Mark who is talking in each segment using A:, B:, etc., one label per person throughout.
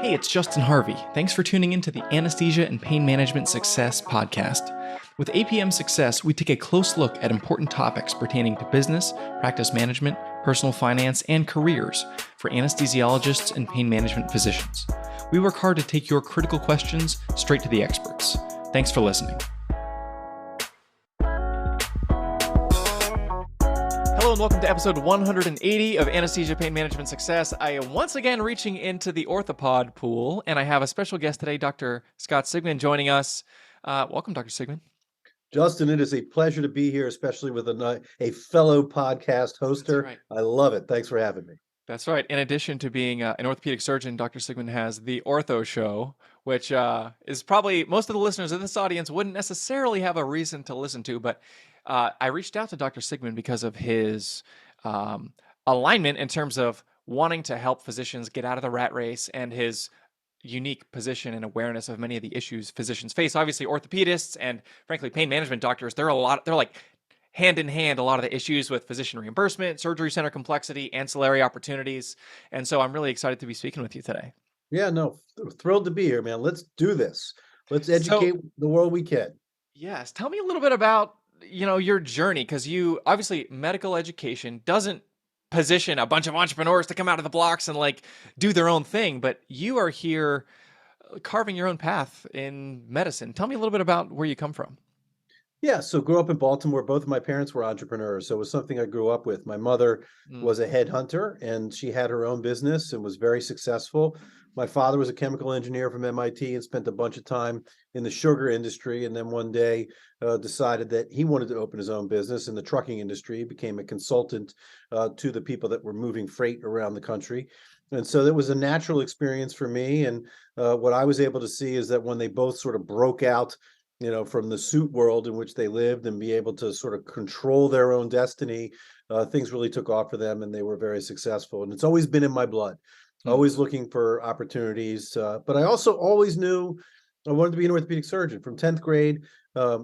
A: Hey, it's Justin Harvey. Thanks for tuning into the Anesthesia and Pain Management Success podcast. With APM Success, we take a close look at important topics pertaining to business, practice management, personal finance, and careers for anesthesiologists and pain management physicians. We work hard to take your critical questions straight to the experts. Thanks for listening. Hello and welcome to episode 180 of Anesthesia Pain Management Success. I am once again reaching into the orthopod pool, and I have a special guest today, Dr. Scott Sigman, joining us. Welcome, Dr. Sigman.
B: Justin, it is a pleasure to be here, especially with a fellow podcast hoster.
A: Right.
B: I love it. Thanks for having me.
A: That's right. In addition to being an orthopedic surgeon, Dr. Sigman has the Ortho Show, which is probably most of the listeners of this audience wouldn't necessarily have a reason to listen to, but I reached out to Dr. Sigman because of his alignment in terms of wanting to help physicians get out of the rat race and his unique position and awareness of many of the issues physicians face. Obviously, orthopedists and frankly, pain management doctors, they're like hand in hand a lot of the issues with physician reimbursement, surgery center complexity, ancillary opportunities. And so I'm really excited to be speaking with you today.
B: Yeah, no, thrilled to be here, man. Let's do this. Let's educate the world we can.
A: Yes. Tell me a little bit about, your journey, because you obviously medical education doesn't position a bunch of entrepreneurs to come out of the blocks and do their own thing, but you are here carving your own path in medicine. Tell me a little bit about where you come from.
B: Yeah, so grew up in Baltimore. Both of my parents were entrepreneurs, so it was something I grew up with. My mother was a headhunter, and she had her own business and was very successful. My father was a chemical engineer from MIT and spent a bunch of time in the sugar industry, and then one day decided that he wanted to open his own business in the trucking industry. He became a consultant to the people that were moving freight around the country. And so that was a natural experience for me. And what I was able to see is that when they both sort of broke out from the suit world in which they lived and be able to sort of control their own destiny, things really took off for them and they were very successful. And it's always been in my blood, always looking for opportunities. But I also always knew I wanted to be an orthopedic surgeon. From 10th grade,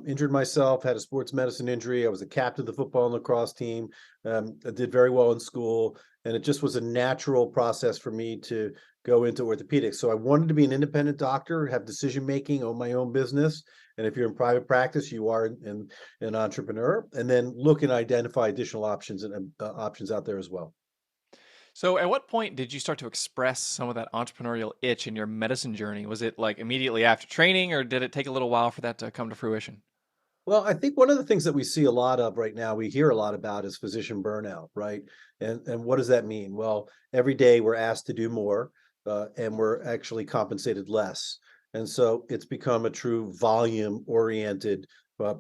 B: injured myself, had a sports medicine injury. I was a captain of the football and lacrosse team. I did very well in school. And it just was a natural process for me to go into orthopedics. So I wanted to be an independent doctor, have decision making, own my own business. And if you're in private practice, you are an entrepreneur, and then look and identify additional options and options out there as well.
A: So at what point did you start to express some of that entrepreneurial itch in your medicine journey? Was it like immediately after training, or did it take a little while for that to come to fruition?
B: Well, I think one of the things that we see a lot of right now, we hear a lot about is physician burnout, right? And what does that mean? Well, every day we're asked to do more, and we're actually compensated less. And so it's become a true volume oriented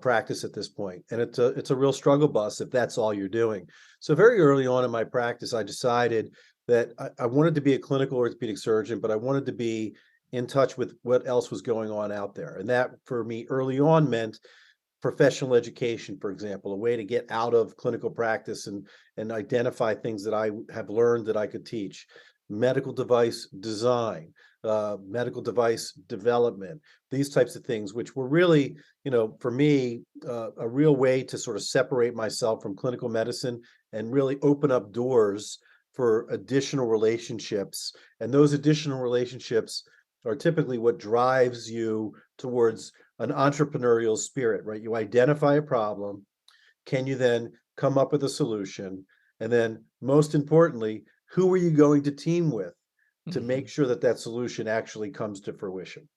B: practice at this point. And it's a real struggle bus if that's all you're doing. So very early on in my practice, I decided that I wanted to be a clinical orthopedic surgeon, but I wanted to be in touch with what else was going on out there. And that for me early on meant professional education, for example, a way to get out of clinical practice and identify things that I have learned that I could teach. Medical device design, medical device development, these types of things, which were really, for me, a real way to sort of separate myself from clinical medicine and really open up doors for additional relationships. And those additional relationships are typically what drives you towards an entrepreneurial spirit, right? You identify a problem. Can you then come up with a solution? And then most importantly, who are you going to team with to make sure that that solution actually comes to fruition?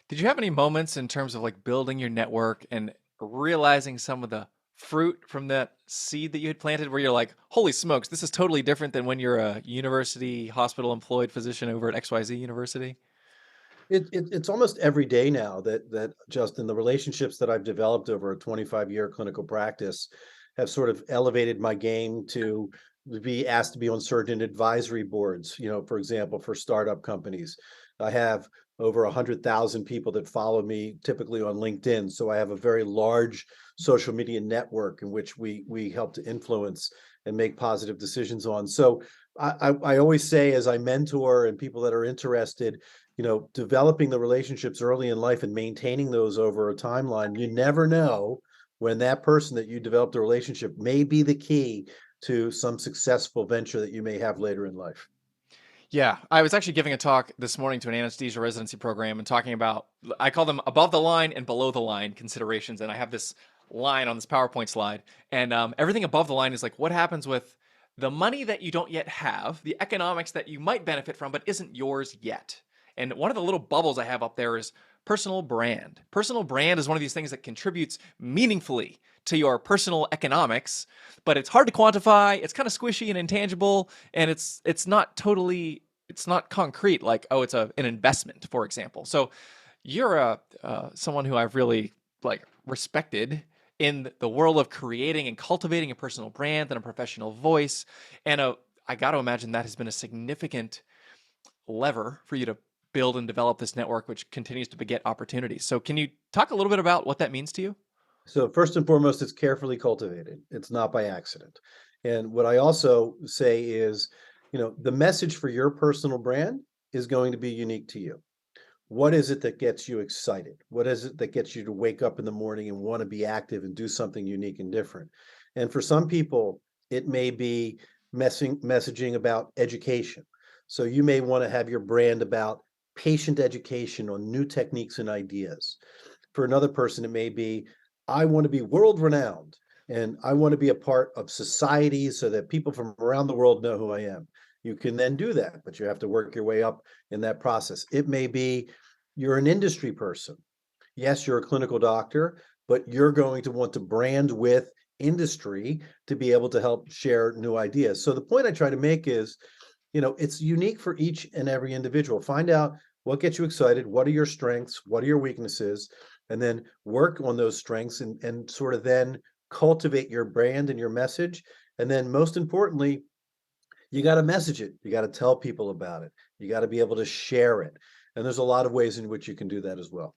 A: Did you have any moments in terms of building your network and realizing some of the fruit from that seed that you had planted where you're like, holy smokes, this is totally different than when you're a university hospital employed physician over at XYZ University?
B: It's almost every day now that Justin, the relationships that I've developed over a 25-year clinical practice have sort of elevated my game to be asked to be on certain advisory boards, for example, for startup companies. I have over 100,000 people that follow me typically on LinkedIn. So I have a very large social media network in which we help to influence and make positive decisions on. So I always say, as I mentor and people that are interested, developing the relationships early in life and maintaining those over a timeline, you never know when that person that you developed a relationship may be the key to some successful venture that you may have later in life.
A: Yeah, I was actually giving a talk this morning to an anesthesia residency program and talking about, I call them above the line and below the line considerations. And I have this line on this PowerPoint slide, and everything above the line is like what happens with the money that you don't yet have, the economics that you might benefit from, but isn't yours yet. And one of the little bubbles I have up there is personal brand. Personal brand is one of these things that contributes meaningfully to your personal economics, but it's hard to quantify. It's kind of squishy and intangible, and it's not totally, it's not concrete like, oh, it's an investment, for example. So you're a someone who I've really like respected in the world of creating and cultivating a personal brand and a professional voice, and I got to imagine that has been a significant lever for you to build and develop this network, which continues to beget opportunities. So can you talk a little bit about what that means to you?
B: So first and foremost, it's carefully cultivated. It's not by accident. And what I also say is, the message for your personal brand is going to be unique to you. What is it that gets you excited? What is it that gets you to wake up in the morning and want to be active and do something unique and different? And for some people, it may be messaging about education. So you may want to have your brand about patient education on new techniques and ideas. For another person, it may be, I want to be world renowned and I want to be a part of society so that people from around the world know who I am. You can then do that, but you have to work your way up in that process. It may be you're an industry person. Yes, you're a clinical doctor, but you're going to want to brand with industry to be able to help share new ideas. So the point I try to make is, it's unique for each and every individual. Find out what gets you excited, what are your strengths, what are your weaknesses, and then work on those strengths and sort of then cultivate your brand and your message. And then most importantly, you got to message it. You got to tell people about it. You got to be able to share it. And there's a lot of ways in which you can do that as well.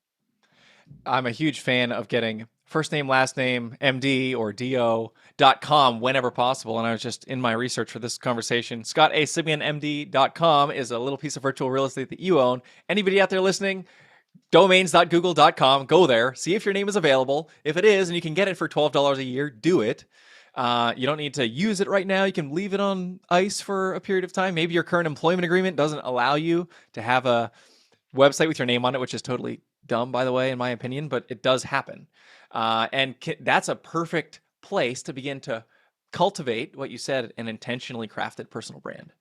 A: I'm a huge fan of getting first name, last name, MD or DO.com whenever possible. And I was just in my research for this conversation. Scott A. Sigman MD.com is a little piece of virtual real estate that you own. Anybody out there listening, domains.google.com, go there, see if your name is available. If it is, and you can get it for $12 a year, do it. You don't need to use it right now. You can leave it on ice for a period of time. Maybe your current employment agreement doesn't allow you to have a website with your name on it, which is totally dumb, by the way, in my opinion, but it does happen. And that's a perfect place to begin to cultivate what you said, an intentionally crafted personal brand.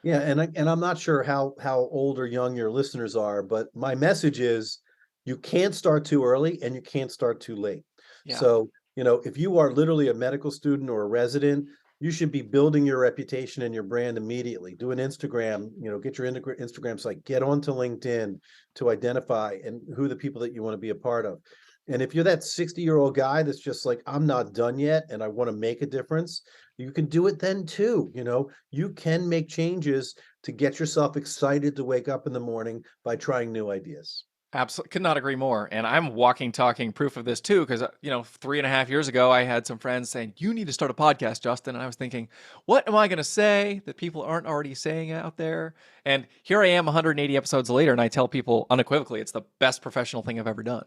B: Yeah, and I'm not sure how old or young your listeners are, but my message is you can't start too early and you can't start too late.
A: Yeah,
B: So, if you are literally a medical student or a resident, you should be building your reputation and your brand immediately. Do an Instagram, get your Instagram site, get onto LinkedIn to identify and who the people that you want to be a part of. And if you're that 60-year-old guy that's just like, I'm not done yet and I want to make a difference, you can do it then too. You can make changes to get yourself excited to wake up in the morning by trying new ideas.
A: absolutely. Could not agree more. And I'm walking, talking proof of this too, because, 3.5 years ago, I had some friends saying, you need to start a podcast, Justin. And I was thinking, what am I going to say that people aren't already saying out there? And here I am 180 episodes later, and I tell people unequivocally it's the best professional thing I've ever done,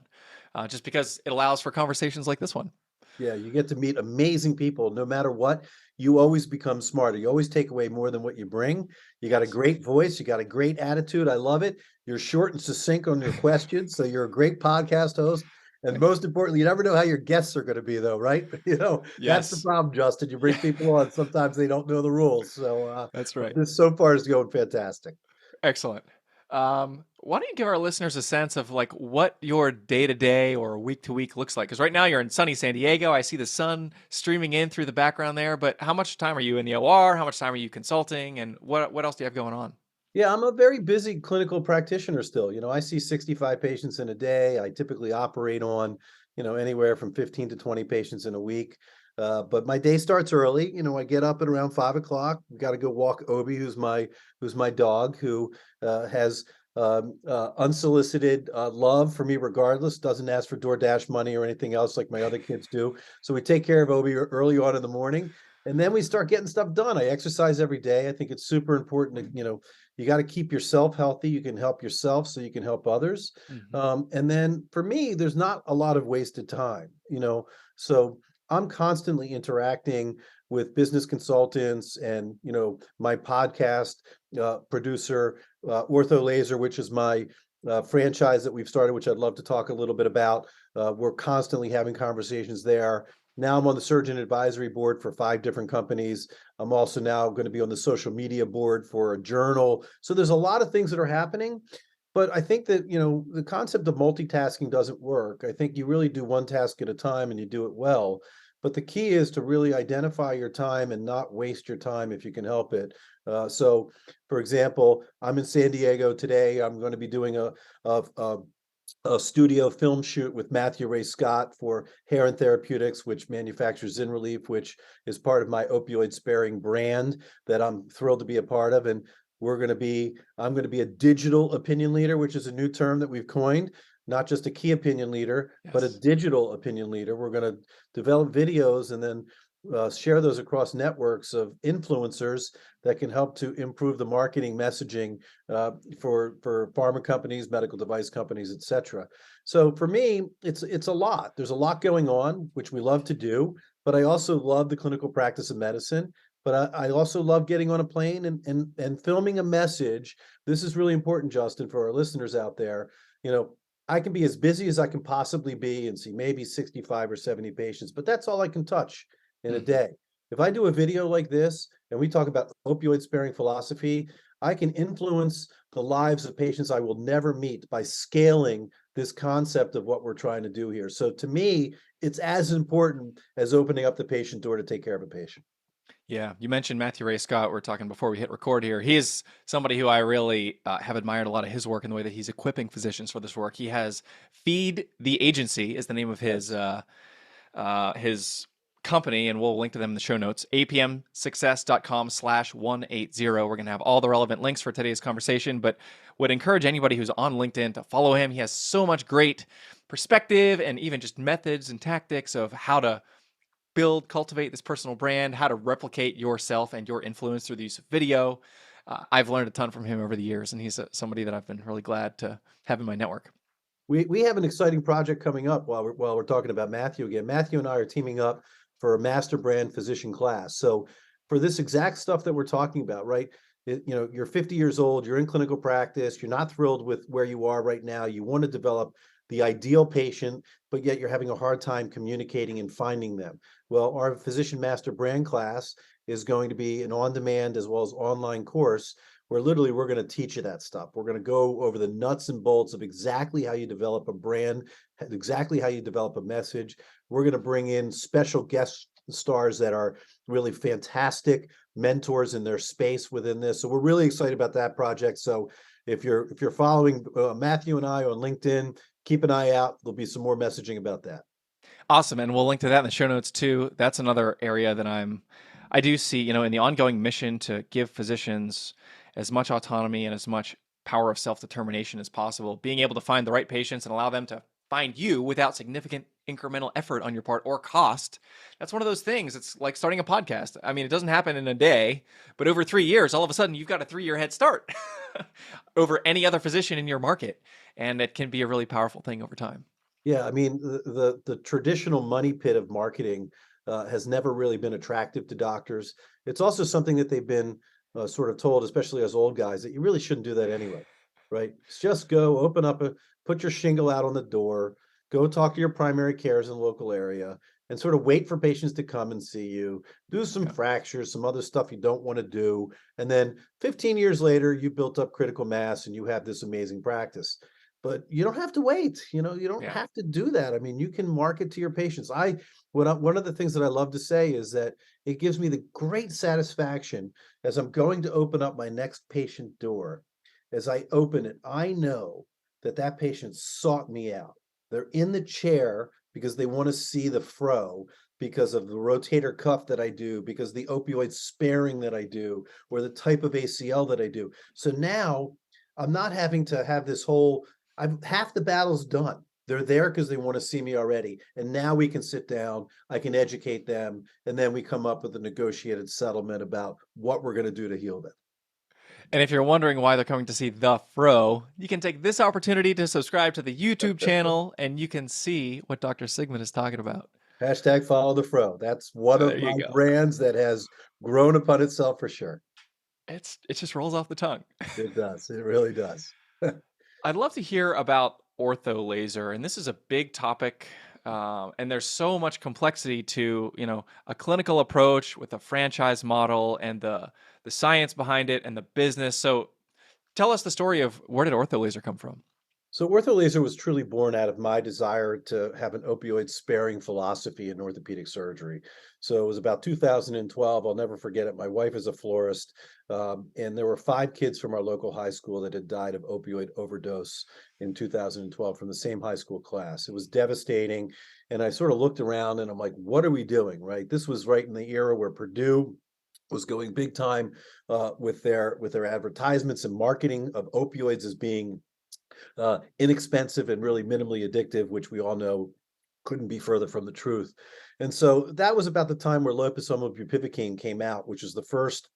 A: just because it allows for conversations like this one.
B: Yeah, you get to meet amazing people no matter what. You always become smarter. You always take away more than what you bring. You got a
A: Yes.
B: great voice. You got a great attitude. I love it. You're short and succinct on your questions. So you're a great podcast host. And
A: Thank you.
B: most importantly, you never know how your guests are going to be, though, right? That's the
A: Yes.
B: problem, Justin. You bring
A: Yeah,
B: people on. Sometimes they don't know the rules. So,
A: that's
B: but
A: right.
B: this so far is going fantastic.
A: Excellent. Why don't you give our listeners a sense of like what your day to day or week to week looks like? Because right now you're in sunny San Diego. I see the sun streaming in through the background there. But how much time are you in the OR? How much time are you consulting? And what else do you have going on?
B: Yeah, I'm a very busy clinical practitioner still. I see 65 patients in a day. I typically operate on, anywhere from 15 to 20 patients in a week. But my day starts early. I get up at around 5 o'clock. Got to go walk Obi, who's my dog, who has unsolicited love for me regardless. Doesn't ask for DoorDash money or anything else like my other kids do. So we take care of Obi early on in the morning, and then we start getting stuff done. I exercise every day. I think it's super important to, you got to keep yourself healthy. You can help yourself so you can help others.
A: Hmm.
B: And then for me, there's not a lot of wasted time, so I'm constantly interacting with business consultants and, my podcast producer, Ortho Laser, which is my franchise that we've started, which I'd love to talk a little bit about. We're constantly having conversations there. Now I'm on the surgeon advisory board for 5 different companies. I'm also now going to be on the social media board for a journal. So there's a lot of things that are happening. But I think that, the concept of multitasking doesn't work. I think you really do one task at a time and you do it well. But the key is to really identify your time and not waste your time if you can help it. So, for example, I'm in San Diego today. I'm going to be doing a, a a studio film shoot with Matthew Ray Scott for Heron Therapeutics, which manufactures ZynRelief, which is part of my opioid sparing brand that I'm thrilled to be a part of. And I'm going to be a digital opinion leader, which is a new term that we've coined, not just a key opinion leader, but a
A: Yes.
B: digital opinion leader. We're going to develop videos and then share those across networks of influencers that can help to improve the marketing messaging for pharma companies, medical device companies, et cetera. So for me, it's a lot. There's a lot going on, which we love to do, but I also love the clinical practice of medicine. But I also love getting on a plane and filming a message. This is really important, Justin, for our listeners out there. You know, I can be as busy as I can possibly be and see maybe 65 or 70 patients, but that's all I can touch in a
A: Mhm.
B: day. If I do a video like this and we talk about opioid sparing philosophy, I can influence the lives of patients I will never meet by scaling this concept of what we're trying to do here. So to me, it's as important as opening up the patient door to take care of a patient.
A: Yeah, you mentioned Matthew Ray Scott. We are talking before we hit record here. He is somebody who I really have admired a lot of his work and the way that he's equipping physicians for this work. He has Feed the Agency is the name of
B: Yes.
A: his company, and we'll link to them in the show notes. apmsuccess.com/180. We're going to have all the relevant links for today's conversation, but would encourage anybody who's on LinkedIn to follow him. He has so much great perspective and even just methods and tactics of how to cultivate this personal brand, how to replicate yourself and your influence through the use of video. I've learned a ton from him over the years, and he's somebody that I've been really glad to have in my network.
B: We have an exciting project coming up while we're talking about Matthew again. Matthew and I are teaming up for a master brand physician class. So for this exact stuff that we're talking about, right? You're 50 years old, you're in clinical practice, you're not thrilled with where you are right now. You want to develop the ideal patient, but yet you're having a hard time communicating and finding them. Well, our physician master brand class is going to be an on-demand as well as online course where literally we're going to teach you that stuff. We're going to go over the nuts and bolts of exactly how you develop a brand, exactly how you develop a message. We're going to bring in special guest stars that are really fantastic mentors in their space within this. So we're really excited about that project. So if you're following Matthew and I on LinkedIn, keep an eye out. There'll be some more messaging about that.
A: Awesome, and we'll link to that in the show notes too. That's another area that I do see, in the ongoing mission to give physicians as much autonomy and as much power of self-determination as possible, being able to find the right patients and allow them to find you without significant incremental effort on your part or cost. That's one of those things. It's like starting a podcast. I mean, it doesn't happen in a day, but over 3 years, all of a sudden you've got a 3-year head start over any other physician in your market, and it can be a really powerful thing over time.
B: Yeah, I mean, the traditional money pit of marketing has never really been attractive to doctors. It's also something that they've been sort of told, especially as old guys, that you really shouldn't do that anyway, right? Just go put your shingle out on the door, go talk to your primary cares in the local area, and sort of wait for patients to come and see you. Do some
A: Yeah.
B: fractures, some other stuff you don't want to do, and then 15 years later, you built up critical mass and you have this amazing practice. But you don't have to wait, you don't
A: Yeah.
B: have to do that. I mean, you can market to your patients. One of the things that I love to say is that it gives me the great satisfaction as I'm going to open up my next patient door. As I open it, I know that that patient sought me out. They're in the chair because they want to see the fro, because of the rotator cuff that I do, because the opioid sparing that I do, or the type of ACL that I do. So now I'm not having to have this whole I've half the battle's done. They're there because they want to see me already. And now we can sit down, I can educate them, and then we come up with a negotiated settlement about what we're going to do to heal them.
A: And if you're wondering why they're coming to see The Fro, you can take this opportunity to subscribe to the YouTube channel and you can see what Dr. Sigmund is talking about.
B: Hashtag follow the fro. That's one of
A: There you
B: my
A: go.
B: brands that has grown upon itself for sure.
A: It just rolls off the tongue.
B: It does. It really does.
A: I'd love to hear about ortho laser, and this is a big topic. And there's so much complexity to a clinical approach with a franchise model and the science behind it and the business. So tell us the story of where did ortho laser come from?
B: So ortholaser was truly born out of my desire to have an opioid sparing philosophy in orthopedic surgery. So it was about 2012. I'll never forget it. My wife is a florist, and there were 5 kids from our local high school that had died of opioid overdose in 2012 from the same high school class. It was devastating, and I sort of looked around and I'm like, "What are we doing?" Right? This was right in the era where Purdue was going big time with their advertisements and marketing of opioids as being inexpensive and really minimally addictive, which we all know couldn't be further from the truth. And so that was about the time where liposomal bupivacaine came out, which is the first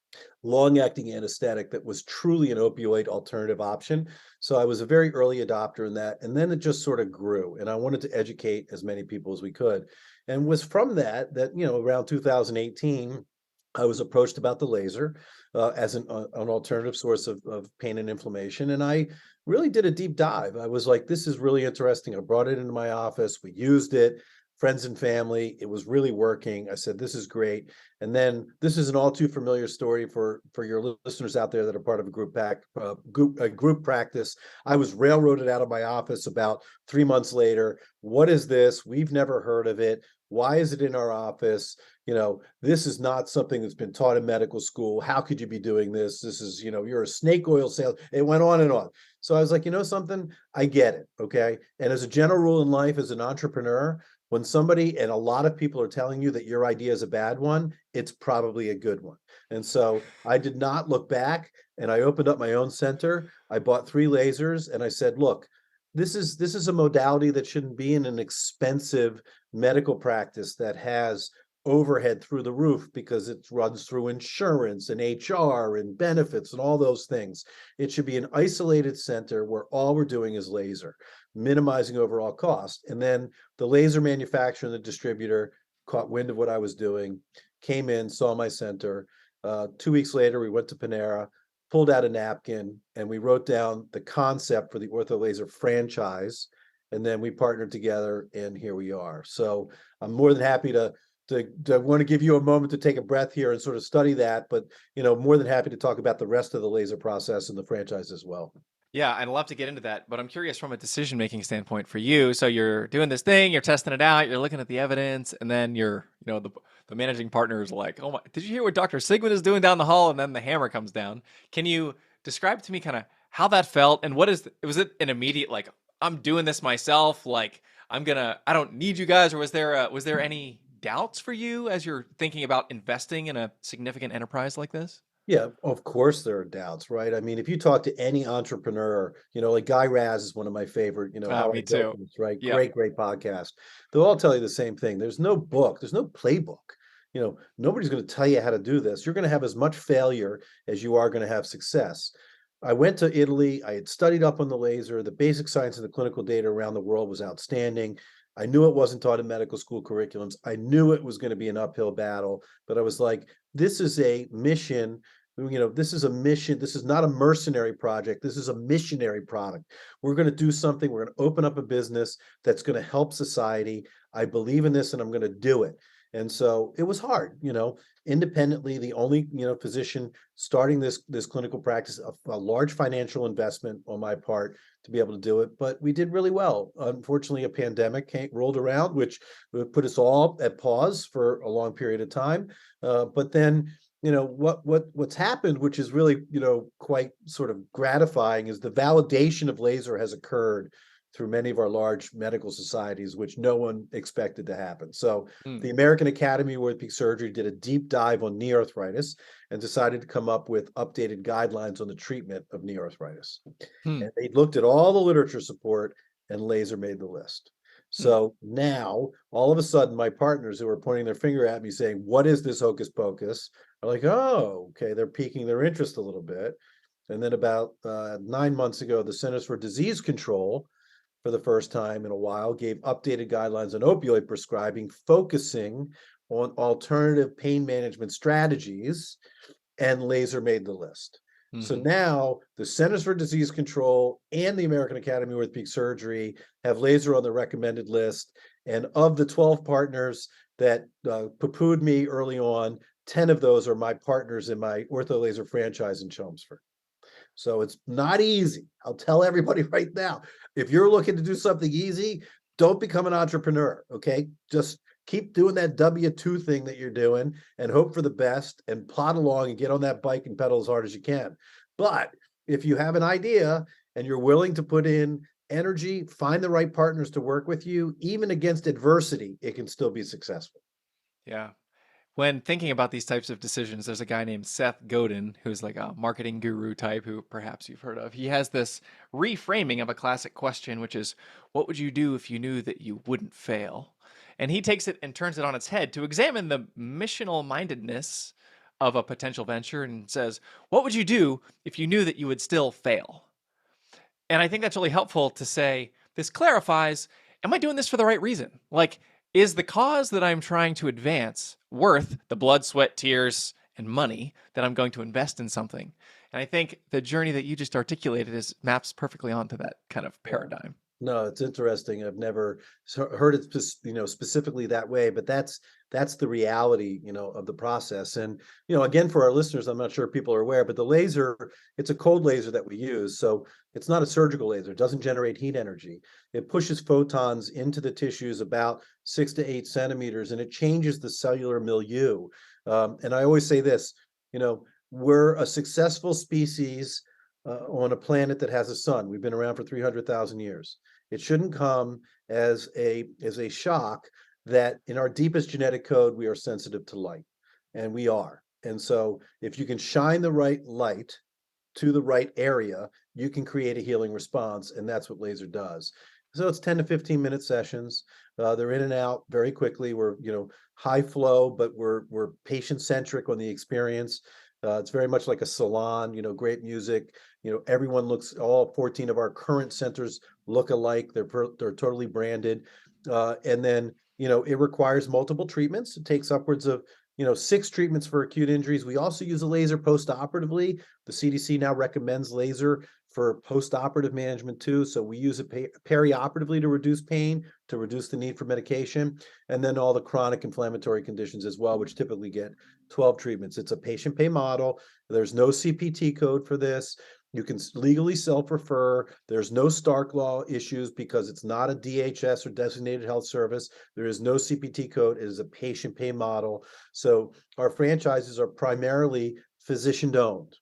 B: long-acting anesthetic that was truly an opioid alternative option. So I was a very early adopter in that, and then it just sort of grew, and I wanted to educate as many people as we could. And was from that around 2018, I was approached about the laser as an alternative source of pain and inflammation, and I really did a deep dive. I was like, this is really interesting. I brought it into my office. We used it, friends and family. It was really working. I said, this is great. And then this is an all too familiar story for your listeners out there that are part of a group practice. I was railroaded out of my office about 3 months later. What is this? We've never heard of it. Why is it in our office? This is not something that's been taught in medical school. How could you be doing this? This is, you're a snake oil sales. It went on and on. So I was like, you know something? I get it. Okay. And as a general rule in life, as an entrepreneur, when somebody and a lot of people are telling you that your idea is a bad one, it's probably a good one. And so I did not look back and I opened up my own center. I bought 3 lasers and I said, look, this is a modality that shouldn't be in an expensive medical practice that has overhead through the roof because it runs through insurance and HR and benefits and all those things. It should be an isolated center where all we're doing is laser, minimizing overall cost. And then the laser manufacturer and the distributor caught wind of what I was doing, came in, saw my center. 2 weeks later, we went to Panera, pulled out a napkin, and we wrote down the concept for the ortho laser franchise. And then we partnered together, and here we are. So I'm more than happy to want to give you a moment to take a breath here and sort of study that, but more than happy to talk about the rest of the laser process and the franchise as well.
A: Yeah, I'd love to get into that, but I'm curious from a decision making standpoint for you. So you're doing this thing, you're testing it out, you're looking at the evidence, and then the managing partner is like, "Oh my, did you hear what Dr. Sigman is doing down the hall?" And then the hammer comes down. Can you describe to me kind of how that felt, and was it an immediate like, "I'm doing this myself, like I don't need you guys," or was there any doubts for you as you're thinking about investing in a significant enterprise like this?
B: Yeah, of course there are doubts, right? I mean, if you talk to any entrepreneur, like Guy Raz is one of my favorite, How I
A: Me
B: Built
A: too.
B: This, right?
A: Yep.
B: Great, great podcast. They'll all tell you the same thing. There's no book, there's no playbook. Nobody's going to tell you how to do this. You're going to have as much failure as you are going to have success. I went to Italy. I had studied up on the laser. The basic science and the clinical data around the world was outstanding. I knew it wasn't taught in medical school curriculums. I knew it was going to be an uphill battle, but I was like, this is a mission. This is a mission. This is not a mercenary project. This is a missionary product. We're going to do something. We're going to open up a business that's going to help society. I believe in this and I'm going to do it. And so it was hard, independently, the only, physician starting this clinical practice, a large financial investment on my part to be able to do it, but we did really well. Unfortunately, a pandemic rolled around, which put us all at pause for a long period of time. But then what's happened, which is really, quite sort of gratifying, is the validation of laser has occurred through many of our large medical societies, which no one expected to happen. So
A: Mm,
B: the American Academy of Orthopedic Surgery did a deep dive on knee arthritis and decided to come up with updated guidelines on the treatment of knee arthritis.
A: mm,
B: And they looked at all the literature support and laser made the list.
A: mm.
B: So now all of a sudden my partners who are pointing their finger at me saying, what is this hocus pocus? Are like, oh, okay, they're piquing their interest a little bit. And then about 9 months ago, the Centers for Disease Control for the first time in a while, gave updated guidelines on opioid prescribing, focusing on alternative pain management strategies, and laser made the list. So
A: Hmm.
B: now the Centers for Disease Control and the American Academy of Orthopedic Surgery have laser on the recommended list. And of the 12 partners that poo-pooed me early on, 10 of those are my partners in my ortho laser franchise in Chelmsford. So it's not easy. I'll tell everybody right now. If you're looking to do something easy, don't become an entrepreneur. Okay. Just keep doing that W-2 thing that you're doing and hope for the best and plod along and get on that bike and pedal as hard as you can. But if you have an idea and you're willing to put in energy, find the right partners to work with you, even against adversity, it can still be successful.
A: Yeah. When thinking about these types of decisions, there's a guy named Seth Godin, who's like a marketing guru type who perhaps you've heard of. He has this reframing of a classic question, which is, what would you do if you knew that you wouldn't fail? And he takes it and turns it on its head to examine the missional mindedness of a potential venture and says, what would you do if you knew that you would still fail? And I think that's really helpful to say, this clarifies, am I doing this for the right reason? Like, is the cause that I'm trying to advance worth the blood, sweat, tears, and money that I'm going to invest in something? And I think the journey that you just articulated is maps perfectly onto that kind of
B: Yeah.
A: paradigm.
B: No, it's interesting. I've never heard it, specifically that way, but that's the reality, of the process. And again, for our listeners, I'm not sure if people are aware, but the laser, it's a cold laser that we use, so it's not a surgical laser. It doesn't generate heat energy. It pushes photons into the tissues about 6 to 8 centimeters, and it changes the cellular milieu. And I always say this, we're a successful species on a planet that has a sun. We've been around for 300,000 years. It shouldn't come as a shock that in our deepest genetic code we are sensitive to light, and we are. And so, if you can shine the right light to the right area, you can create a healing response, and that's what laser does. So it's 10 to 15-minute sessions. They're in and out very quickly. We're high flow, but we're patient centric on the experience. It's very much like a salon. Great music. Everyone looks. All 14 of our current centers look alike. They're totally branded, and then it requires multiple treatments. It takes upwards of 6 treatments for acute injuries. We also use a laser post-operatively. The CDC now recommends laser for post-operative management too. So we use it perioperatively to reduce pain, to reduce the need for medication, and then all the chronic inflammatory conditions as well, which typically get 12 treatments. It's a patient pay model. There's no CPT code for this. You can legally self-refer. There's no Stark law issues because it's not a DHS or designated health service. There is no CPT code. It is a patient pay model. So our franchises are primarily physician owned.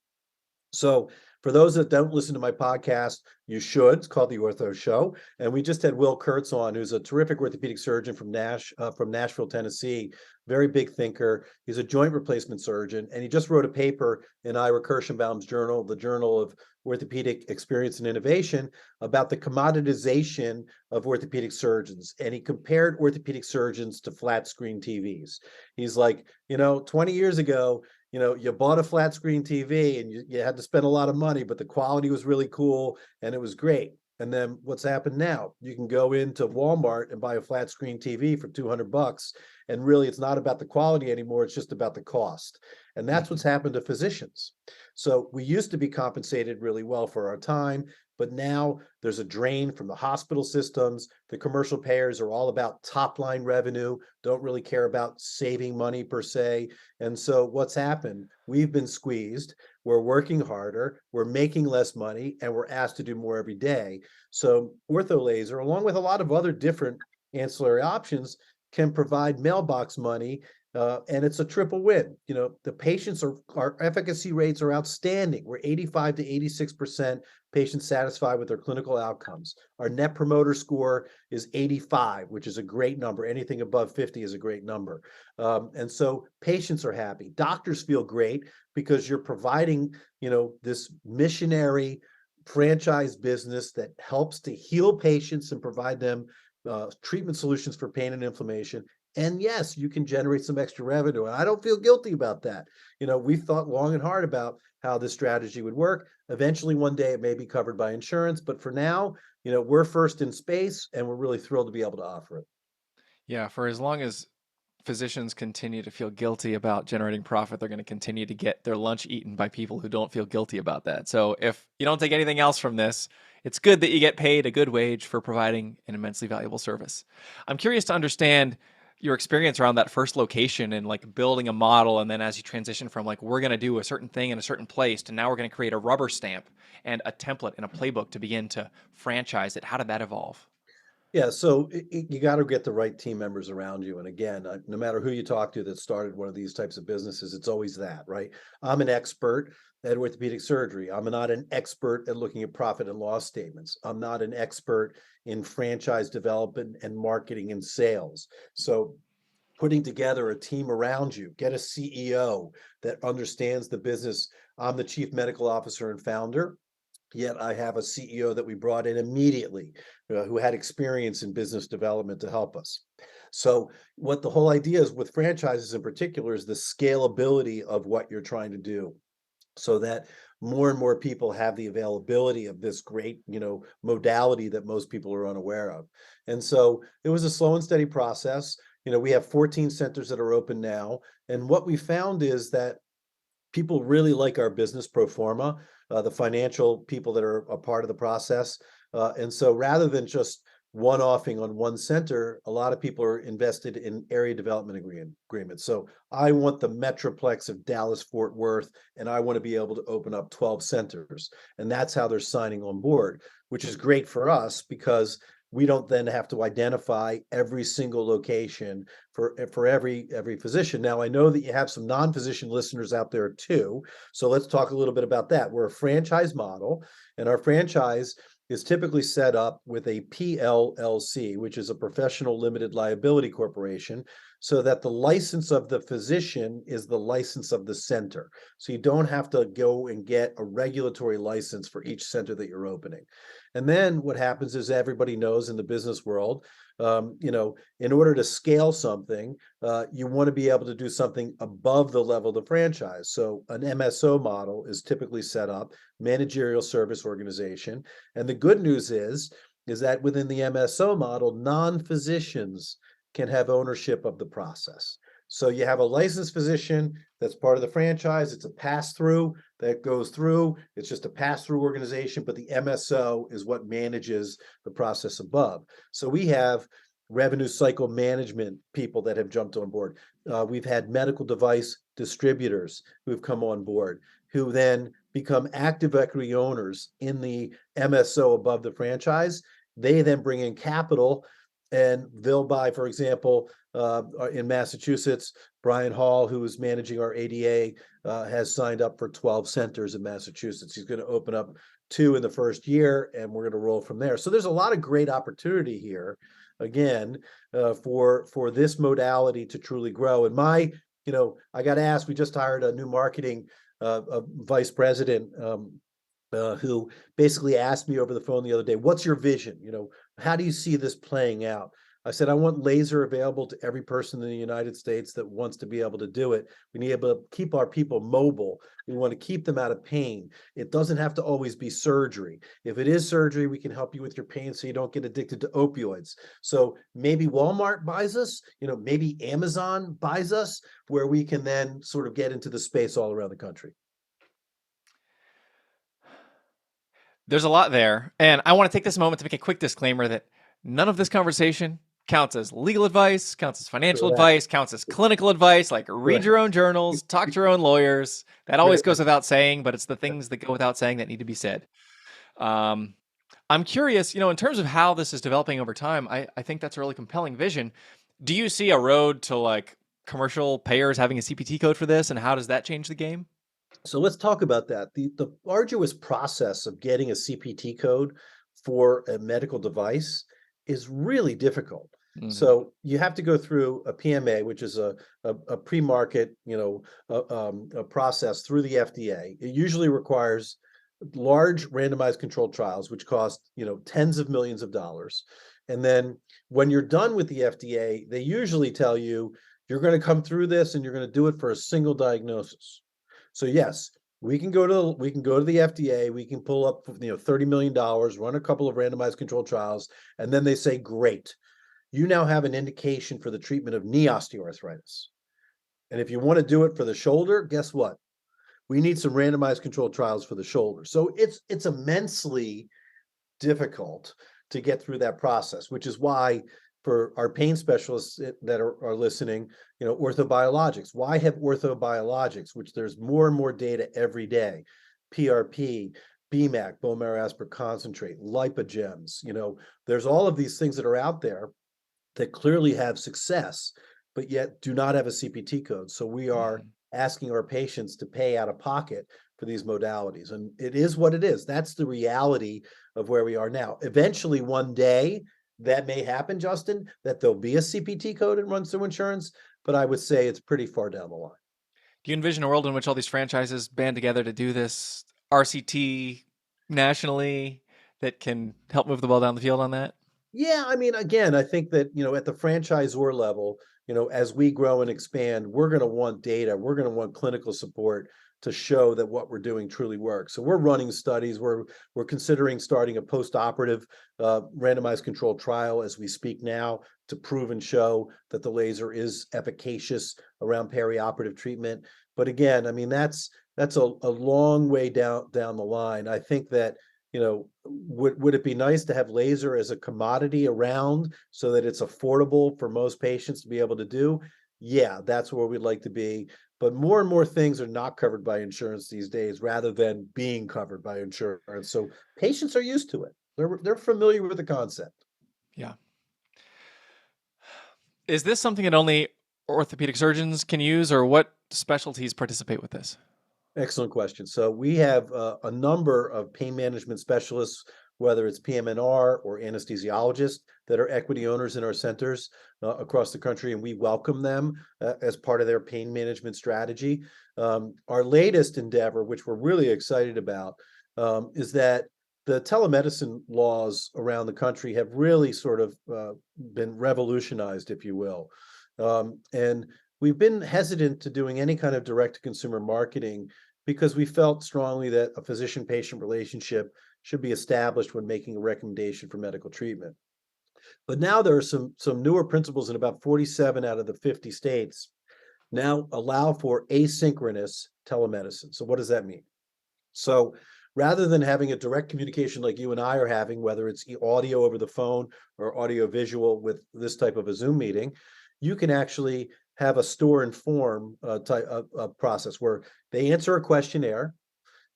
B: So for those that don't listen to my podcast, you should. It's called The Ortho Show. And we just had Will Kurtz on, who's a terrific orthopedic surgeon from Nashville, Tennessee. Very big thinker. He's a joint replacement surgeon, and he just wrote a paper in Ira Kirschenbaum's journal, the Journal of Orthopedic Experience and Innovation, about the commoditization of orthopedic surgeons. And he compared orthopedic surgeons to flat screen TVs. He's like, 20 years ago, you bought a flat screen TV and you had to spend a lot of money, but the quality was really cool and it was great. And then what's happened now? You can go into Walmart and buy a flat screen TV for $200. And really, it's not about the quality anymore. It's just about the cost. And that's what's
A: Mhm.
B: happened to physicians. So we used to be compensated really well for our time, but now there's a drain from the hospital systems. The commercial payers are all about top line revenue, don't really care about saving money per se. And so what's happened? We've been squeezed. We're working harder. We're making less money, and we're asked to do more every day. So ortho laser, along with a lot of other different ancillary options, can provide mailbox money, and it's a triple win. The patients our efficacy rates are outstanding. We're 85 to 86% patients satisfied with their clinical outcomes. Our net promoter score is 85, which is a great number. Anything above 50 is a great number. And so patients are happy. Doctors feel great because you're providing, this missionary franchise business that helps to heal patients and provide them treatment solutions for pain and inflammation. And yes, you can generate some extra revenue. And I don't feel guilty about that. We've thought long and hard about how this strategy would work. Eventually, one day it may be covered by insurance, but for now, we're first in space, and we're really thrilled to be able to offer it.
A: Yeah, for as long as physicians continue to feel guilty about generating profit, they're going to continue to get their lunch eaten by people who don't feel guilty about that. So if you don't take anything else from this, it's good that you get paid a good wage for providing an immensely valuable service. I'm curious to understand your experience around that first location and like building a model. And then as you transition from like, we're going to do a certain thing in a certain place to now we're going to create a rubber stamp and a template and a playbook to begin to franchise it. How did that evolve?
B: Yeah, so you got to get the right team members around you. And again, no matter who you talk to that started one of these types of businesses, it's always that, right? I'm an expert at orthopedic surgery. I'm not an expert at looking at profit and loss statements. I'm not an expert in franchise development and marketing and sales. So putting together a team around you, get a CEO that understands the business. I'm the chief medical officer and founder. Yet I have a CEO that we brought in immediately, who had experience in business development to help us. So, what the whole idea is with franchises in particular is the scalability of what you're trying to do, so that more and more people have the availability of this great, modality that most people are unaware of. And so it was a slow and steady process. We have 14 centers that are open now. And what we found is that people really like our business pro forma, the financial people that are a part of the process. And so rather than just one-offing on one center, a lot of people are invested in area development agreements. So I want the metroplex of Dallas Fort Worth, and I want to be able to open up 12 centers. And that's how they're signing on board, which is great for us because we don't then have to identify every single location for every physician. Now, I know that you have some non-physician listeners out there too, so let's talk a little bit about that. We're a franchise model, and our franchise is typically set up with a PLLC, which is a professional limited liability corporation, so that the license of the physician is the license of the center. So you don't have to go and get a regulatory license for each center that you're opening. And then what happens is everybody knows in the business world, in order to scale something, you want to be able to do something above the level of the franchise. So an MSO model is typically set up, managerial service organization. And the good news is that within the MSO model, non-physicians can have ownership of the process. So you have a licensed physician that's part of the franchise. It's a pass-through that goes through. It's just a pass-through organization, but the MSO is what manages the process above. So we have revenue cycle management people that have jumped on board. We've had medical device distributors who've come on board, who then become active equity owners in the MSO above the franchise. They then bring in capital and they'll buy, for example, in Massachusetts, Brian Hall, who is managing our ADA, has signed up for 12 centers in Massachusetts. He's going to open up 2 in the first year, and we're going to roll from there. So there's a lot of great opportunity here, again, for this modality to truly grow. And I got asked. We just hired a new marketing vice president. Who basically asked me over the phone the other day, "What's your vision? How do you see this playing out?" I said, "I want laser available to every person in the United States that wants to be able to do it. We need to keep our people mobile. We want to keep them out of pain. It doesn't have to always be surgery. If it is surgery, we can help you with your pain so you don't get addicted to opioids. So maybe Walmart buys us, maybe Amazon buys us, where we can then sort of get into the space all around the country."
A: There's a lot there. And I want to take this moment to make a quick disclaimer that none of this conversation counts as legal advice, counts as financial
B: Correct.
A: advice, counts as clinical advice. Like read your
B: Correct.
A: own journals, talk to your own lawyers. That always
B: Right.
A: goes without saying, but it's the things that go without saying that need to be said. Um, I'm curious, in terms of how this is developing over time, I think that's a really compelling vision. Do you see a road to like commercial payers having a CPT code for this? And how does that change the game?
B: So let's talk about that. The arduous process of getting a CPT code for a medical device is really difficult.
A: Hmm.
B: So you have to go through a PMA, which is a pre-market, a process through the FDA. It usually requires large randomized controlled trials, which cost, tens of millions of dollars. And then when you're done with the FDA, they usually tell you you're going to come through this and you're going to do it for a single diagnosis. So yes, We can go to the FDA, we can pull up, $30 million, run a couple of randomized controlled trials, and then they say, "Great, you now have an indication for the treatment of knee osteoarthritis. And if you want to do it for the shoulder, guess what? We need some randomized controlled trials for the shoulder." So it's immensely difficult to get through that process, which is why for our pain specialists that are listening, orthobiologics. Why have orthobiologics, which there's more and more data every day, PRP, BMAC, bone marrow aspirate concentrate, lipogems, there's all of these things that are out there that clearly have success, but yet do not have a CPT code. So we are
A: Mhm.
B: asking our patients to pay out of pocket for these modalities. And it is what it is. That's the reality of where we are now. Eventually, one day, that may happen, Justin, that there'll be a CPT code that runs through insurance, but I would say it's pretty far down the line.
A: Do you envision a world in which all these franchises band together to do this RCT nationally that can help move the ball down the field on that?
B: Yeah, I mean, again, I think that, at the franchisor level, as we grow and expand, we're going to want data. We're going to want clinical support to show that what we're doing truly works. So we're running studies. We're considering starting a post-operative randomized controlled trial as we speak now to prove and show that the laser is efficacious around perioperative treatment. But again, I mean, that's a long way down the line. I think that would it be nice to have laser as a commodity around so that it's affordable for most patients to be able to do? Yeah, that's where we'd like to be. But more and more things are not covered by insurance these days rather than being covered by insurance. So patients are used to it. They're familiar with the concept.
A: Yeah. Is this something that only orthopedic surgeons can use, or what specialties participate with this?
B: Excellent question. So we have a number of pain management specialists, whether it's PM&R or anesthesiologists, that are equity owners in our centers across the country, and we welcome them as part of their pain management strategy. Our latest endeavor, which we're really excited about, is that the telemedicine laws around the country have really sort of been revolutionized, if you will. And we've been hesitant to doing any kind of direct to consumer marketing because we felt strongly that a physician patient relationship should be established when making a recommendation for medical treatment. But now there are some newer principles in about 47 out of the 50 states now allow for asynchronous telemedicine. So what does that mean? So rather than having a direct communication like you and I are having, whether it's audio over the phone or audio visual with this type of a Zoom meeting, you can actually have a store and form type of process where they answer a questionnaire.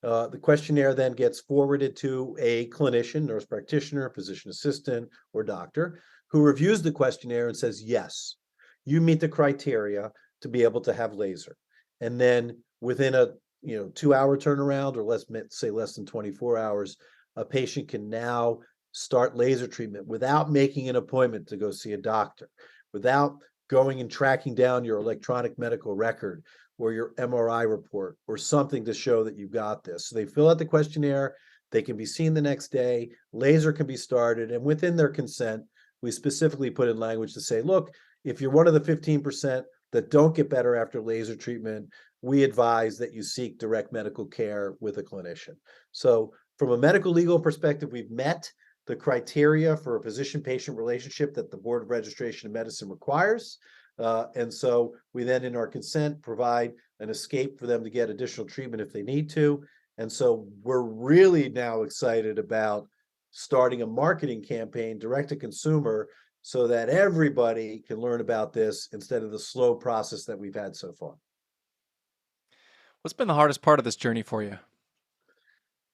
B: The questionnaire then gets forwarded to a clinician, nurse practitioner, physician assistant, or doctor who reviews the questionnaire and says, yes, you meet the criteria to be able to have laser. And then within a 2 hour turnaround, or let's say less than 24 hours, a patient can now start laser treatment without making an appointment to go see a doctor, without going and tracking down your electronic medical record or your MRI report or something to show that you got this. So they fill out the questionnaire, they can be seen the next day, laser can be started, and within their consent, we specifically put in language to say, look, if you're one of the 15% that don't get better after laser treatment, we advise that you seek direct medical care with a clinician. So, from a medical legal perspective, we've met the criteria for a physician patient relationship that the Board of Registration of Medicine requires. And so we then, in our consent, provide an escape for them to get additional treatment if they need to. And so we're really now excited about starting a marketing campaign direct to consumer so that everybody can learn about this instead of the slow process that we've had so far.
A: What's been the hardest part of this journey for you?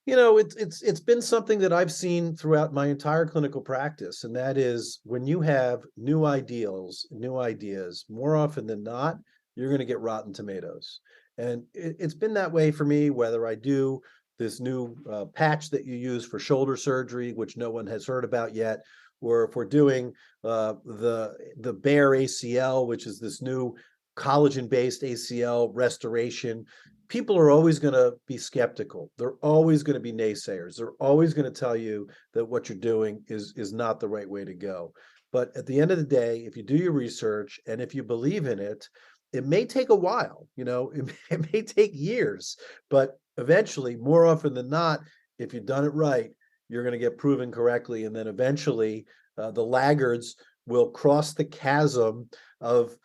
B: It's been something that I've seen throughout my entire clinical practice, and that is when you have new ideals, new ideas, more often than not, you're going to get rotten tomatoes. And it's been that way for me, whether I do this new patch that you use for shoulder surgery, which no one has heard about yet, or if we're doing the Bare ACL, which is this new collagen-based ACL restoration. People are always going to be skeptical. They're always going to be naysayers. They're always going to tell you that what you're doing is not the right way to go. But at the end of the day, if you do your research and if you believe in it, it may take a while, it may take years, but eventually, more often than not, if you've done it right, you're going to get proven correctly. And then eventually, the laggards will cross the chasm of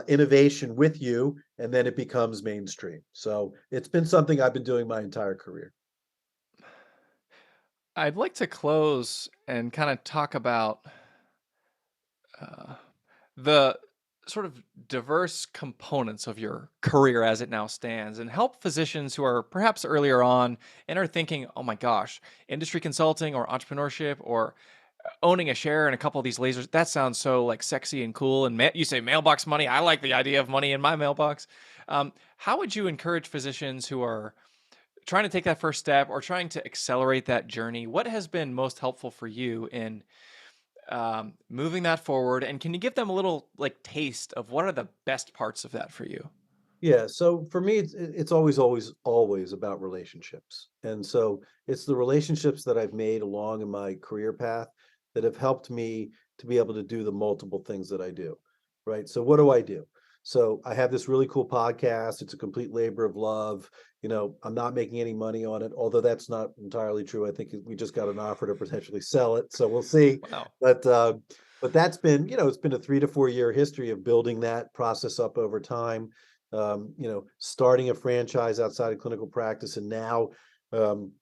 B: innovation with you, and then it becomes mainstream. So it's been something I've been doing my entire career.
A: I'd like to close and kind of talk about uh, the sort of diverse components of your career as it now stands and help physicians who are perhaps earlier on and are thinking, oh my gosh, industry consulting or entrepreneurship or owning a share in a couple of these lasers, that sounds so like sexy and cool. And you say mailbox money. I like the idea of money in my mailbox. How would you encourage physicians who are trying to take that first step or trying to accelerate that journey? What has been most helpful for you in moving that forward? And can you give them a little like taste of what are the best parts of that for you?
B: Yeah, so for me, it's always, always, always about relationships. And so it's the relationships that I've made along in my career path that have helped me to be able to do the multiple things that I do, right? So what do I do? So I have this really cool podcast. It's a complete labor of love. I'm not making any money on it, although that's not entirely true. I think we just got an offer to potentially sell it, so we'll see.
A: Wow.
B: But but that's been, it's been a 3 to 4 year history of building that process up over time, starting a franchise outside of clinical practice, and now um,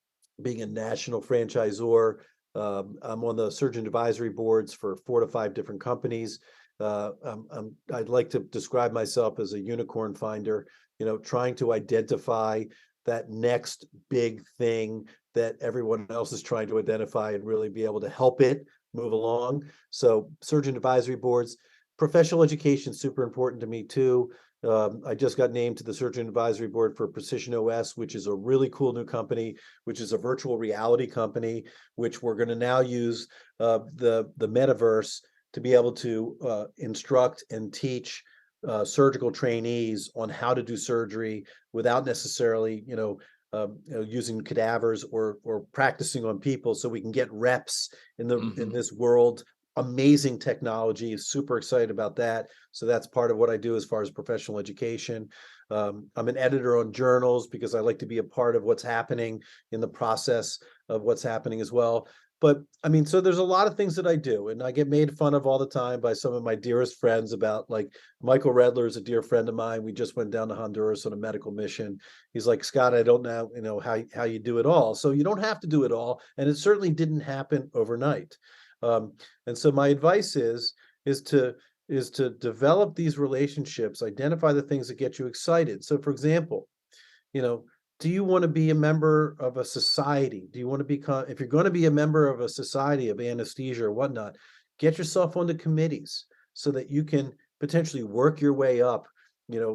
B: being a national franchisor. I'm on the surgeon advisory boards for 4 to 5 different companies. I'd like to describe myself as a unicorn finder, trying to identify that next big thing that everyone else is trying to identify and really be able to help it move along. So, surgeon advisory boards, professional education, super important to me too. I just got named to the Surgeon Advisory Board for Precision OS, which is a really cool new company, which is a virtual reality company, which we're going to now use the metaverse to be able to instruct and teach surgical trainees on how to do surgery without necessarily, using cadavers or practicing on people, so we can get reps in
A: Hmm.
B: this world. Amazing technology. Super excited about that. So that's part of what I do as far as professional education. I'm an editor on journals because I like to be a part of what's happening in the process of what's happening as well. But I mean, so there's a lot of things that I do, and I get made fun of all the time by some of my dearest friends about, like, Michael Redler is a dear friend of mine. We just went down to Honduras on a medical mission. He's like, Scott, I don't know, how you do it all. So you don't have to do it all, and it certainly didn't happen overnight. Um, and so my advice is to develop these relationships, identify the things that get you excited. So, for example, you know, do you want to be a member of a society? Do you want to become, if you're going to be a member of a society of anesthesia or whatnot, get yourself onto committees so that you can potentially work your way up,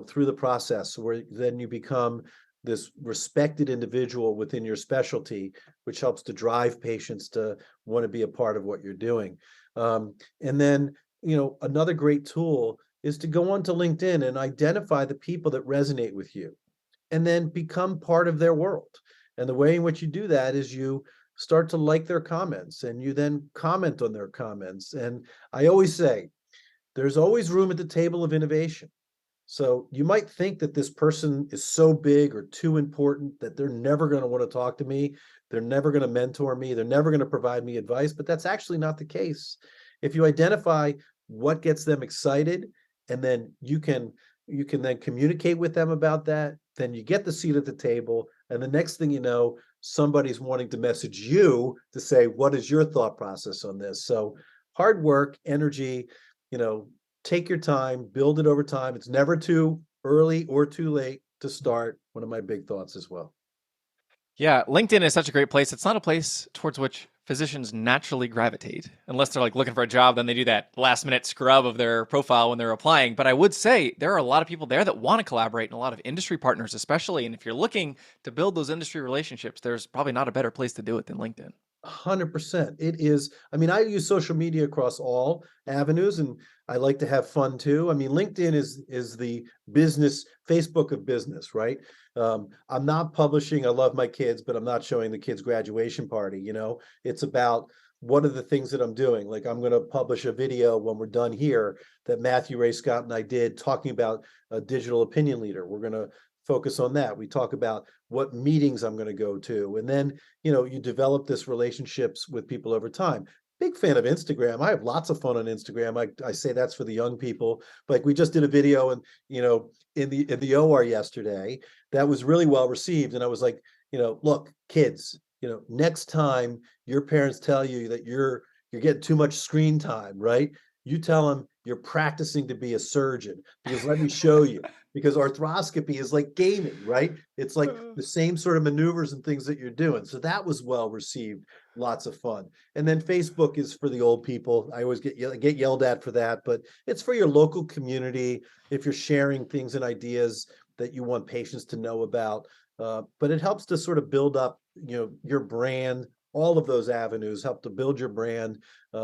B: through the process where then you become this respected individual within your specialty, which helps to drive patients to want to be a part of what you're doing. And then, another great tool is to go onto LinkedIn and identify the people that resonate with you and then become part of their world. And the way in which you do that is you start to like their comments and you then comment on their comments. And I always say, there's always room at the table of innovation. So you might think that this person is so big or too important that they're never going to want to talk to me. They're never going to mentor me. They're never going to provide me advice, but that's actually not the case. If you identify what gets them excited, and then you can then communicate with them about that, then you get the seat at the table. And the next thing you know, somebody's wanting to message you to say, what is your thought process on this? So hard work, energy, you know, take your time, build it over time. It's never too early or too late to start. One of my big thoughts as well.
A: Yeah, LinkedIn is such a great place. It's not a place towards which physicians naturally gravitate unless they're like looking for a job. Then they do that last minute scrub of their profile when they're applying. But I would say there are a lot of people there that want to collaborate and a lot of industry partners, especially. And if you're looking to build those industry relationships, there's probably not a better place to do it than LinkedIn.
B: 100%. It is. I mean, I use social media across all avenues, and I like to have fun too. I mean, LinkedIn is the business Facebook of business, right? I'm not publishing. I love my kids, but I'm not showing the kids' graduation party. It's about what are the things that I'm doing. Like, I'm going to publish a video when we're done here that Matthew Ray Scott and I did talking about a digital opinion leader. We're going to focus on that. We talk about what meetings I'm going to go to. And then, you develop this relationships with people over time. Big fan of Instagram. I have lots of fun on Instagram. I say that's for the young people. Like we just did a video and, in the OR yesterday that was really well received. And I was like, look, kids, next time your parents tell you that you're getting too much screen time, right? You tell them you're practicing to be a surgeon because let me show you. Because arthroscopy is like gaming, right? It's like the same sort of maneuvers and things that you're doing. So that was well received, lots of fun. And then Facebook is for the old people. I always get yelled at for that, but it's for your local community. If you're sharing things and ideas that you want patients to know about, but it helps to sort of build up, your brand. All of those avenues help to build your brand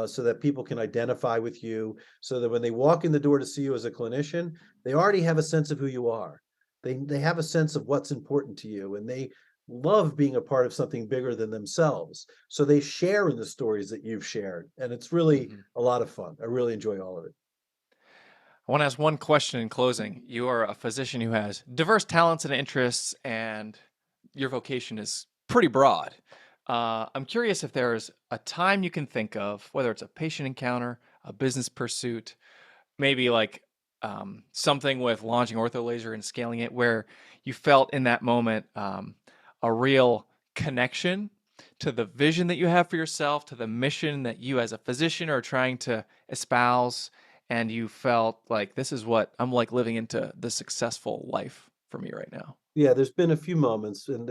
B: so that people can identify with you, so that when they walk in the door to see you as a clinician, they already have a sense of who you are. They have a sense of what's important to you, and they love being a part of something bigger than themselves. So they share in the stories that you've shared, and it's really
A: Mhm.
B: a lot of fun. I really enjoy all of it.
A: I want to ask one question in closing. You are a physician who has diverse talents and interests, and your vocation is pretty broad. I'm curious if there's a time you can think of, whether it's a patient encounter, a business pursuit, maybe like something with launching ortho laser and scaling it, where you felt in that moment a real connection to the vision that you have for yourself, to the mission that you as a physician are trying to espouse, and you felt like this is what I'm like living into the successful life for me right now.
B: Yeah, there's been a few moments, and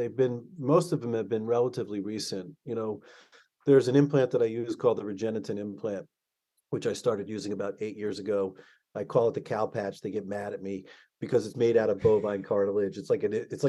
B: most of them have been relatively recent. There's an implant that I use called the Regeniten implant, which I started using about 8 years ago. I call it the cow patch. They get mad at me because it's made out of bovine cartilage. It's like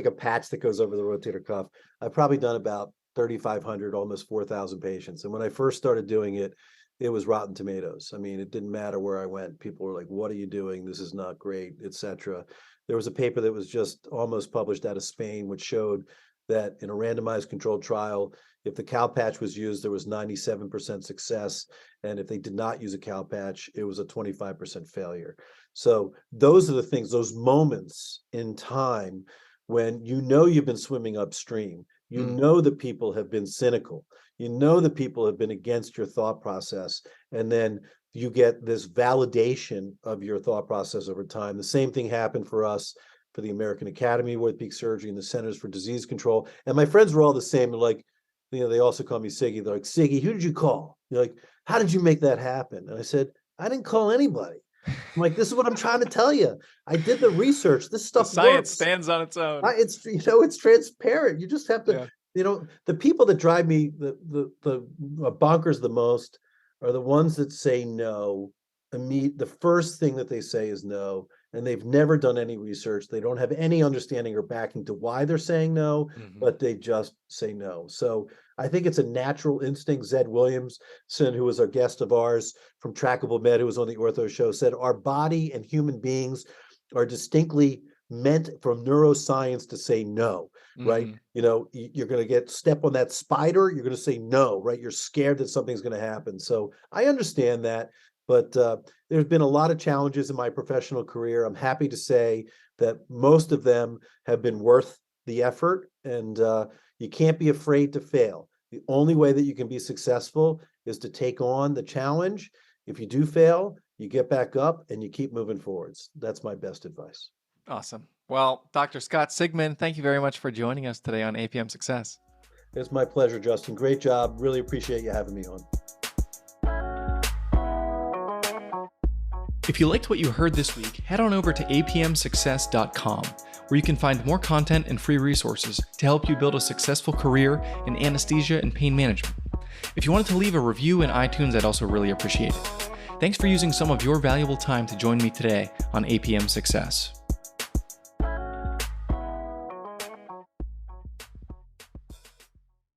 B: a patch that goes over the rotator cuff. I've probably done about 3,500, almost 4,000 patients. And when I first started doing it, it was rotten tomatoes. I mean, it didn't matter where I went. People were like, "What are you doing? This is not great," etc. There was a paper that was just almost published out of Spain, which showed that in a randomized controlled trial, if the cow patch was used, there was 97% success. And if they did not use a cow patch, it was a 25% failure. So those are the things, those moments in time when you've been swimming upstream,
A: Mm,
B: that people have been cynical, that people have been against your thought process, and then you get this validation of your thought process over time. The same thing happened for us for the American Academy of Orthopedic Surgery and the Centers for Disease Control. And my friends were all the same. They're like, they also call me Siggy. They're like, Siggy, who did you call? You're like, how did you make that happen? And I said, I didn't call anybody. I'm like, this is what I'm trying to tell you. I did the research. This
A: the
B: stuff
A: science
B: works.
A: stands on its own.
B: It's transparent. You just have to,
A: Yeah.
B: the people that drive me the bonkers the most are the ones that say no. The first thing that they say is no, and they've never done any research. They don't have any understanding or backing to why they're saying no,
A: Hmm.
B: but they just say no. So I think it's a natural instinct. Zed Williamson, who was a guest of ours from Trackable Med, who was on the Ortho Show, said our body and human beings are distinctly meant from neuroscience to say no, right?
A: Hmm.
B: You're going to get step on that spider, you're going to say no, right? You're scared that something's going to happen. So I understand that, but there's been a lot of challenges in my professional career. I'm happy to say that most of them have been worth the effort, and you can't be afraid to fail. The only way that you can be successful is to take on the challenge. If you do fail, you get back up and you keep moving forwards. That's my best advice.
A: Awesome. Well, Dr. Scott Sigman, thank you very much for joining us today on APM Success.
B: It's my pleasure, Justin. Great job. Really appreciate you having me on.
A: If you liked what you heard this week, head on over to apmsuccess.com, where you can find more content and free resources to help you build a successful career in anesthesia and pain management. If you wanted to leave a review in iTunes, I'd also really appreciate it. Thanks for using some of your valuable time to join me today on APM Success.